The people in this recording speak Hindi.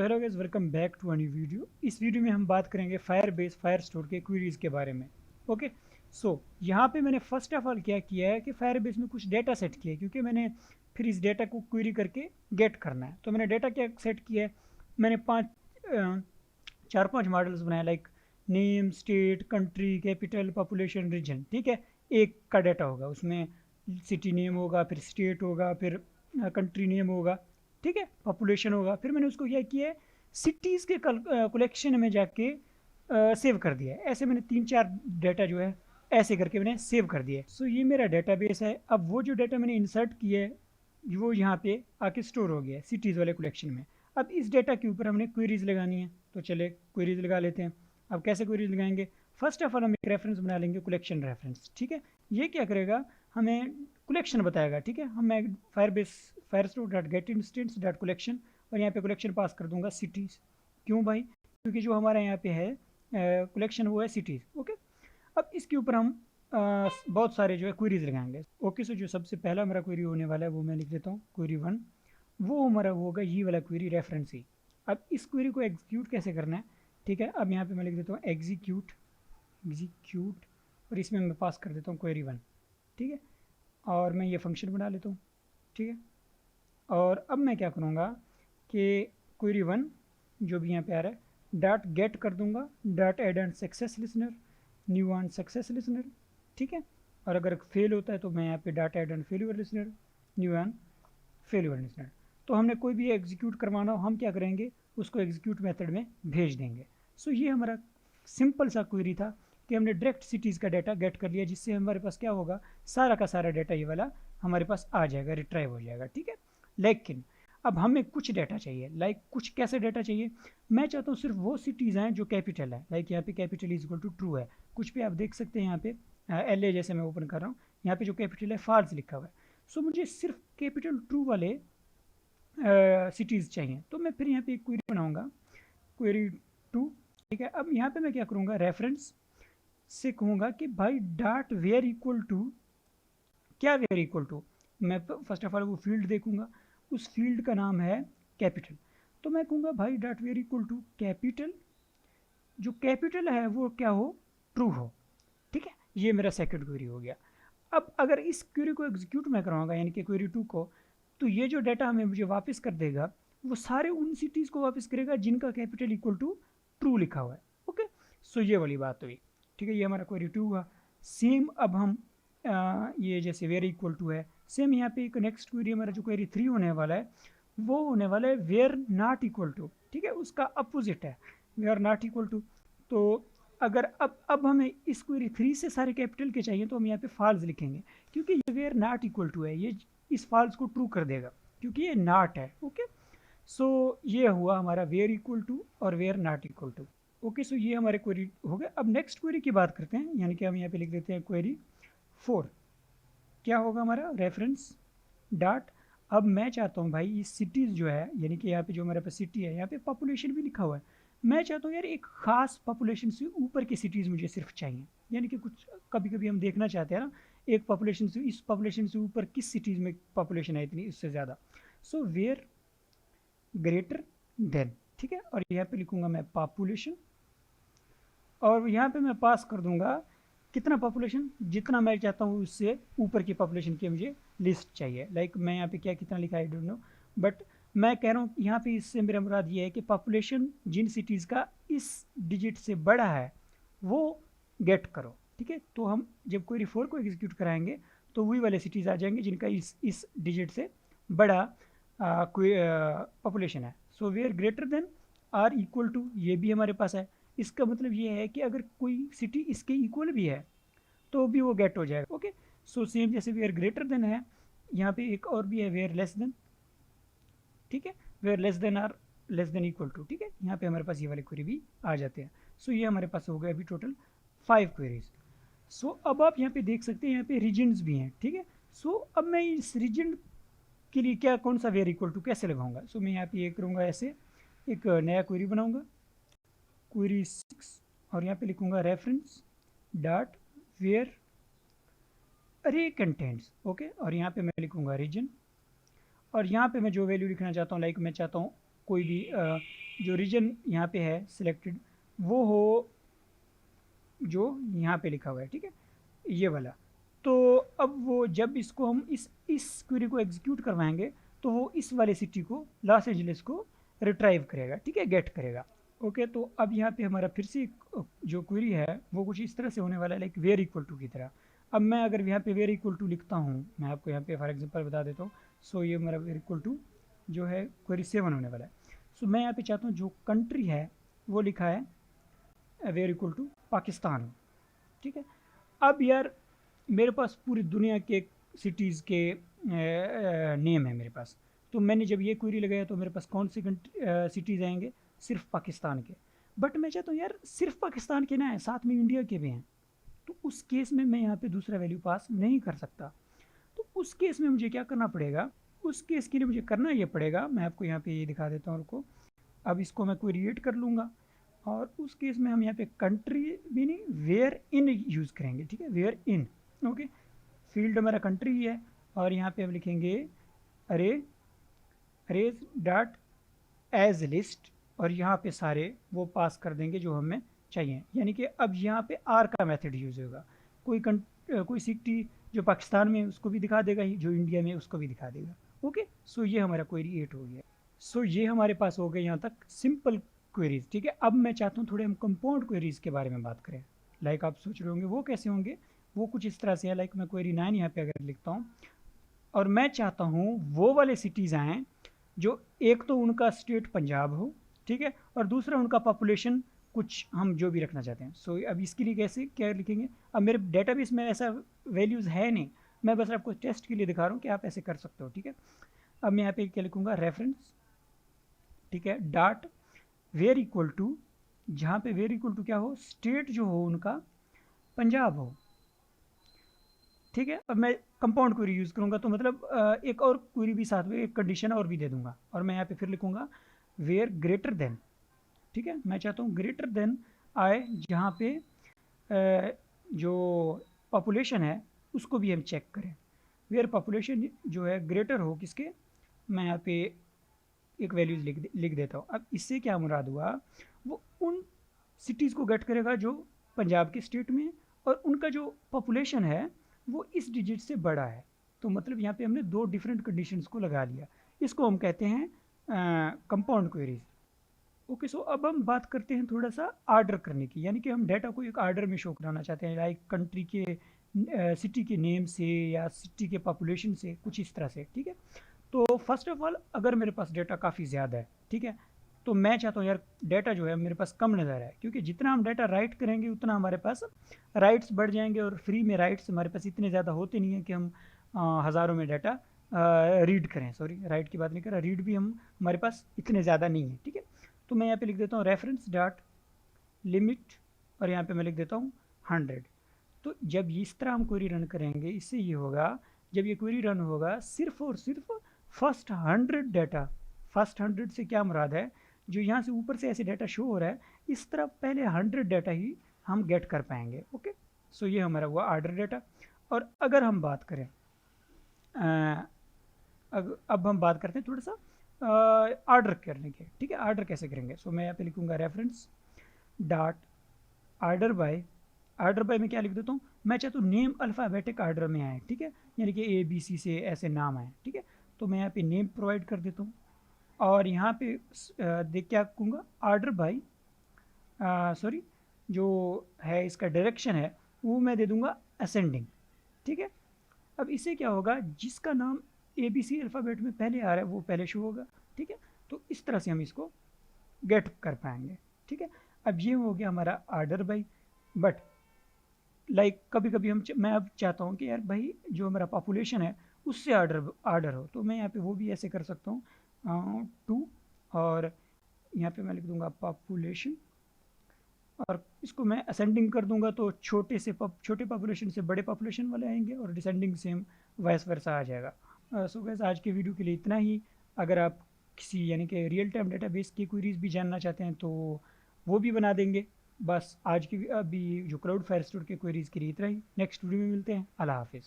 Hello guys, welcome back to a new video. इस वीडियो में हम बात करेंगे फायरबेस फायरस्टोर के क्वेरीज के बारे में। ओके, यहाँ पे मैंने फर्स्ट ऑफ ऑल क्या किया है कि फायरबेस में कुछ डेटा सेट किया है, क्योंकि मैंने फिर इस डेटा को क्वेरी करके गेट करना है। तो मैंने डेटा क्या सेट किया है, मैंने चार पांच मॉडल्स बनाए, like name, state, country, capital, population, region. ठीक है, एक का डेटा होगा उसमें, सिटी नेम होगा, फिर स्टेट होगा, फिर कंट्री नेम होगा, ठीक है, पॉपुलेशन होगा। फिर मैंने उसको क्या किया है, सिटीज़ के कलेक्शन में जाके सेव कर दिया है। ऐसे मैंने तीन चार डेटा जो है ऐसे करके मैंने सेव कर दिया है। सो ये मेरा डेटाबेस है। अब वो जो डेटा मैंने इंसर्ट किया है वो यहाँ पे आके स्टोर हो गया है सिटीज़ वाले कलेक्शन में। अब इस डेटा के ऊपर हमने क्वेरीज लगानी है, तो चले क्वेरीज लगा लेते हैं। अब कैसे क्वेरीज लगाएंगे, फर्स्ट ऑफ ऑल हम एक रेफरेंस बना लेंगे, कलेक्शन रेफरेंस। ठीक है, ये क्या करेगा, हमें कलेक्शन बताएगा। ठीक है, हम मैं Firestore dot gate instance dot collection, और यहाँ पे कलेक्शन पास कर दूंगा सिटीज़। क्यों भाई, क्योंकि जो हमारा यहाँ पे है कलेक्शन वो है सिटीज़। ओके, अब इसके ऊपर हम बहुत सारे जो है क्वेरीज लगाएंगे। ओके, सो जो सबसे पहला हमारा क्वेरी होने वाला है वो मैं लिख देता हूँ, क्वेरी 1। वो हमारा होगा ये वाला क्वेरी, रेफरेंस ही। अब इस क्वेरी को एग्जीक्यूट कैसे करना है, ठीक है, अब यहाँ पे मैं लिख देता हूँ एग्जीक्यूट, और इसमें मैं पास कर देता हूँ क्वेरी 1। ठीक है, और मैं ये फंक्शन बना लेता हूँ। ठीक है, और अब मैं क्या करूँगा कि क्वेरी 1 जो भी यहाँ पे आ रहा है डॉट गेट कर दूंगा, dot add and success listener, new on success listener. ठीक है, और अगर फेल होता है तो मैं यहाँ पे dot add and failure listener, new on failure listener. तो हमने कोई भी एग्जीक्यूट करवाना हो, हम क्या करेंगे, उसको एग्जीक्यूट मेथड में भेज देंगे। सो ये हमारा सिंपल सा क्वेरी था कि हमने डायरेक्ट सिटीज़ का डाटा गेट कर लिया, जिससे हमारे पास क्या होगा, सारा का सारा डाटा ये वाला हमारे पास आ जाएगा, रिट्राइव हो जाएगा। ठीक है, लेकिन अब हमें कुछ डाटा चाहिए, लाइक कुछ कैसे डाटा चाहिए, मैं चाहता हूँ सिर्फ वो सिटीज़ हैं जो कैपिटल है, लाइक यहाँ पे capital is equal to true है। कुछ पे आप देख सकते हैं यहाँ पे LA जैसे मैं ओपन कर रहा हूँ, यहाँ पे जो कैपिटल है फॉल्स लिखा हुआ है। सो मुझे सिर्फ कैपिटल ट्रू वाले सिटीज़ चाहिए। तो मैं फिर यहाँ पे एक क्वेरी बनाऊंगा, क्वेरी 2। ठीक है, अब यहाँ पे मैं क्या करूँगा, रेफरेंस से कहूँगा कि भाई डॉट वेयर इक्वल टू, क्या वेयर इक्वल टू, मैं फर्स्ट ऑफ ऑल वो फील्ड देखूंगा, उस फील्ड का नाम है कैपिटल। तो मैं कहूँगा भाई dot where equal to capital, जो कैपिटल है वो क्या हो, ट्रू हो। ठीक है, ये मेरा सेकंड क्वेरी हो गया। अब अगर इस क्वेरी को एग्जीक्यूट मैं कराऊंगा, यानी कि क्वेरी 2 को, तो ये जो डाटा हमें मुझे वापस कर देगा वो सारे उन सिटीज़ को वापस करेगा जिनका कैपिटल इक्वल टू ट्रू लिखा हुआ है। ओके, सो ये वाली बात हुई। ठीक है, ये हमारा क्वेरी 2 हुआ। सेम अब हम ये जैसे वेयर इक्वल टू है, सेम यहाँ पे एक नेक्स्ट क्वेरी हमारा जो क्वेरी 3 होने वाला है वो होने वाला है वेयर नॉट इक्वल टू। ठीक है, उसका अपोजिट है वेयर नॉट इक्वल टू। तो अगर अब हमें इस क्वेरी 3 से सारे कैपिटल के चाहिए तो हम यहाँ पे फॉल्स लिखेंगे, क्योंकि ये वेयर नॉट इक्वल टू है, ये इस फॉल्स को ट्रू कर देगा क्योंकि ये नॉट है। ओके, सो ये हुआ हमारा वेयर इक्वल टू और where not equal to. Okay, so ये हमारे क्वेरी हो गए। अब नेक्स्ट क्वेरी की बात करते हैं, यानी कि हम यहाँ पे लिख देते हैं क्वेरी 4। क्या होगा हमारा, रेफरेंस डॉट, अब मैं चाहता हूँ भाई ये सिटीज़ जो है, यानी कि यहाँ पे जो हमारे पास सिटी है, यहाँ पे पॉपुलेशन भी लिखा हुआ है, मैं चाहता हूँ यार एक ख़ास पॉपुलेशन से ऊपर की सिटीज़ मुझे सिर्फ चाहिए। यानी कि कुछ कभी कभी हम देखना चाहते हैं ना, एक पॉपुलेशन से, इस पॉपुलेशन से ऊपर किस सिटीज़ में पॉपुलेशन है इतनी, इससे ज़्यादा। सो वेयर ग्रेटर देन, ठीक है, और यहाँ पे लिखूँगा मैं पॉपुलेशन, और यहाँ पे मैं पास कर दूंगा कितना पॉपुलेशन, जितना मैं चाहता हूँ उससे ऊपर की पॉपुलेशन की मुझे लिस्ट चाहिए। लाइक मैं यहाँ पे क्या कितना लिखा है आई डोंट नो, बट मैं कह रहा हूँ यहाँ पे इससे मेरा मुराद ये है कि पॉपुलेशन जिन सिटीज़ का इस डिजिट से बड़ा है वो गेट करो। ठीक है, तो हम जब क्वेरी 4 को एग्जीक्यूट कराएंगे तो वही वाले सिटीज़ आ जाएंगे जिनका इस डिजिट से बड़ा पॉपुलेशन है। So where greater than or equal to, ये भी हमारे पास है। इसका मतलब ये है कि अगर कोई सिटी इसके इक्वल भी है तो भी वो गेट हो जाएगा। ओके, सो सेम जैसे वेयर ग्रेटर देन है, यहाँ पे एक और भी है वेयर लेस देन। ठीक है, where less than or less than equal to. ठीक है, यहाँ पे हमारे पास ये वाले क्वेरी भी आ जाते हैं। सो ये हमारे पास हो गए अभी टोटल 5 क्वेरीज। सो अब आप यहाँ पे देख सकते हैं यहाँ पे रीजन्स भी हैं। ठीक है, सो अब मैं इस रीजन के लिए क्या, कौन सा वेयर इक्वल टू कैसे लगाऊंगा। सो मैं यहाँ पे ये करूँगा, ऐसे एक नया क्वेरी बनाऊंगा, क्वेरी 6, और यहाँ पे लिखूंगा रेफरेंस डॉट वेयर अरे कंटेंट्स। ओके, और यहाँ पे मैं लिखूंगा रीजन, और यहाँ पे मैं जो वैल्यू लिखना चाहता हूँ, लाइक मैं चाहता हूँ कोई भी जो रीजन यहाँ पे है सिलेक्टेड वो हो जो यहाँ पे लिखा हुआ है, ठीक है, ये वाला। तो अब वो जब इसको हम इस क्वेरी को एग्जीक्यूट करवाएंगे तो वो इस वाले सिटी को, लॉस एंजलिस को रिट्राइव करेगा, ठीक है, गेट करेगा। ओके, तो अब यहाँ पे हमारा फिर से जो क्वेरी है वो कुछ इस तरह से होने वाला है, लाइक वेयर इक्वल टू की तरह। अब मैं अगर यहाँ पे वेयर इक्वल टू लिखता हूँ, मैं आपको यहाँ पे फॉर एग्जांपल बता देता हूँ। सो ये मेरा वेयर इक्वल टू जो है क्वेरी 7 होने वाला है। सो मैं यहाँ पे चाहता हूँ जो कंट्री है वो लिखा है वेयर इक्वल टू पाकिस्तान, ठीक है। अब यार मेरे पास पूरी दुनिया के सिटीज़ के नेम है मेरे पास। तो मैंने जब ये क्वेरी लगाया तो मेरे पास कौन से सिटीज़ आएंगे, सिर्फ पाकिस्तान के। बट मैं चाहता हूँ यार सिर्फ पाकिस्तान के ना है, साथ में इंडिया के भी हैं। तो उस केस में मैं यहाँ पे दूसरा वैल्यू पास नहीं कर सकता। तो उस केस में मुझे क्या करना पड़ेगा, उस केस के लिए मुझे करना ये पड़ेगा, मैं आपको यहाँ पे ये दिखा देता हूँ उनको। अब इसको मैं क्वेरी कर लूँगा और उस केस में हम यहाँ पे कंट्री भी नहीं, वेयर इन यूज़ करेंगे, ठीक है, वेयर इन। ओके, फील्ड हमारा कंट्री ही है और यहाँ पे हम लिखेंगे अरेज डॉट एज लिस्ट और यहाँ पे सारे वो पास कर देंगे जो हमें चाहिए। यानी कि अब यहाँ पे आर का मेथड यूज़ होगा। कोई सिटी जो पाकिस्तान में उसको भी दिखा देगा, जो इंडिया में उसको भी दिखा देगा। ओके, सो ये हमारा क्वेरी 8 हो गया। सो ये हमारे पास हो गए यहाँ तक सिंपल क्वेरीज, ठीक है। अब मैं चाहता हूँ थोड़े हम कंपाउंड क्वेरीज के बारे में बात करें। लाइक आप सोच रहे होंगे वो कैसे होंगे, वो कुछ इस तरह से है। लाइक मैं क्वेरी 9 यहाँ पे अगर लिखता हूँ और मैं चाहता हूँ वो वाले सिटीज़ आएँ जो एक तो उनका स्टेट पंजाब हो, ठीक है, और दूसरा उनका पॉपुलेशन कुछ हम जो भी रखना चाहते हैं। सो अब इसके लिए कैसे क्या लिखेंगे, अब मेरे डेटाबेस में ऐसा वैल्यूज़ है नहीं, मैं बस आपको टेस्ट के लिए दिखा रहा हूँ कि आप ऐसे कर सकते हो, ठीक है। अब मैं यहाँ पे क्या लिखूँगा, रेफरेंस, ठीक है, डॉट वेयर इक्वल टू, जहाँ पे वेयर इक्वल टू क्या हो, स्टेट जो हो उनका पंजाब हो, ठीक है। अब मैं कंपाउंड क्वेरी यूज़ करूँगा तो मतलब एक और क्वेरी भी साथ में, एक कंडीशन और भी दे दूंगा और मैं यहाँ पे फिर लिखूँगा वेयर ग्रेटर देन, ठीक है। मैं चाहता हूँ ग्रेटर देन आए जहाँ पे जो पॉपुलेशन है उसको भी हम चेक करें। वेयर पॉपुलेशन जो है ग्रेटर हो किसके, मैं यहाँ पे एक वैल्यूज़ लिख देता हूँ। अब इससे क्या मुराद हुआ, वो उन सिटीज़ को गेट करेगा जो पंजाब के स्टेट में और उनका जो पॉपुलेशन है वो इस डिजिट से बड़ा है। तो मतलब यहाँ पे हमने दो डिफरेंट कंडीशंस को लगा लिया। इसको हम कहते हैं कंपाउंड क्वेरीज। ओके, सो अब हम बात करते हैं थोड़ा सा आर्डर करने की, यानी कि हम डाटा को एक आर्डर में शो कराना चाहते हैं, लाइक कंट्री के सिटी के नेम से या सिटी के पॉपुलेशन से, कुछ इस तरह से, ठीक है। तो फर्स्ट ऑफ ऑल अगर मेरे पास डाटा काफ़ी ज़्यादा है, ठीक है, तो मैं चाहता हूँ यार डाटा जो है मेरे पास कम नज़र आए, क्योंकि जितना हम डाटा राइट करेंगे उतना हमारे पास राइट्स बढ़ जाएंगे और फ्री में राइट्स हमारे पास इतने ज़्यादा होते नहीं हैं कि हम हज़ारों में डाटा रीड करें। सॉरी, राइट की बात नहीं कर रहा, रीड भी हम हमारे पास इतने ज़्यादा नहीं है, ठीक है। तो मैं यहाँ पे लिख देता हूँ रेफरेंस डॉट लिमिट और यहाँ पे मैं लिख देता हूँ 100। तो जब इस तरह हम क्वेरी रन करेंगे, इससे ये होगा, जब ये क्वेरी रन होगा सिर्फ और सिर्फ फर्स्ट 100 डाटा, फर्स्ट 100 से क्या मुराद है, जो यहाँ से ऊपर से ऐसे डाटा शो हो रहा है इस तरह पहले 100 डाटा ही हम गेट कर पाएंगे। ओके, सो ये हमारा हुआ आर्डर डाटा। और अगर हम बात करें अब हम बात करते हैं थोड़ा सा आर्डर करने के, ठीक है। आर्डर कैसे करेंगे, सो मैं यहाँ पे लिखूँगा रेफरेंस डॉट आर्डर बाय में क्या लिख देता हूँ, मैं चाहता हूँ नेम अल्फ़ाबेटिक आर्डर में आए, ठीक है, यानी कि ABC से ऐसे नाम आए, ठीक है। तो मैं यहाँ पे नेम प्रोवाइड कर देता हूँ और यहाँ पे देख क्या कहूँगा, आर्डर बाय सॉरी जो है इसका डायरेक्शन है वो मैं दे दूँगा असेंडिंग, ठीक है। अब इससे क्या होगा, जिसका नाम ABC अल्फ़ाबेट में पहले आ रहा है वो पहले शो होगा, ठीक है। तो इस तरह से हम इसको गेट कर पाएंगे, ठीक है। अब ये हो गया हमारा आर्डर बाय। बट लाइक कभी कभी मैं अब चाहता हूँ कि यार भाई जो हमारा पॉपुलेशन है उससे आर्डर हो, तो मैं यहाँ पे वो भी ऐसे कर सकता हूँ 2 और यहाँ पे मैं लिख दूँगा पॉपुलेशन और इसको मैं असेंडिंग कर दूंगा, तो छोटे पॉपुलेशन से बड़े पॉपुलेशन वाले आएंगे और डिसेंडिंग सेम वाइस वर्सा आ जाएगा। सो गाइस आज के वीडियो के लिए इतना ही। अगर आप किसी यानी कि रियल टाइम डेटाबेस की क्वेरीज भी जानना चाहते हैं तो वो भी बना देंगे। बस आज की अभी जो क्लाउड फायरस्टोर के क्वेरीज के लिए इतना ही। नेक्स्ट वीडियो में मिलते हैं। अल्लाह हाफिज़।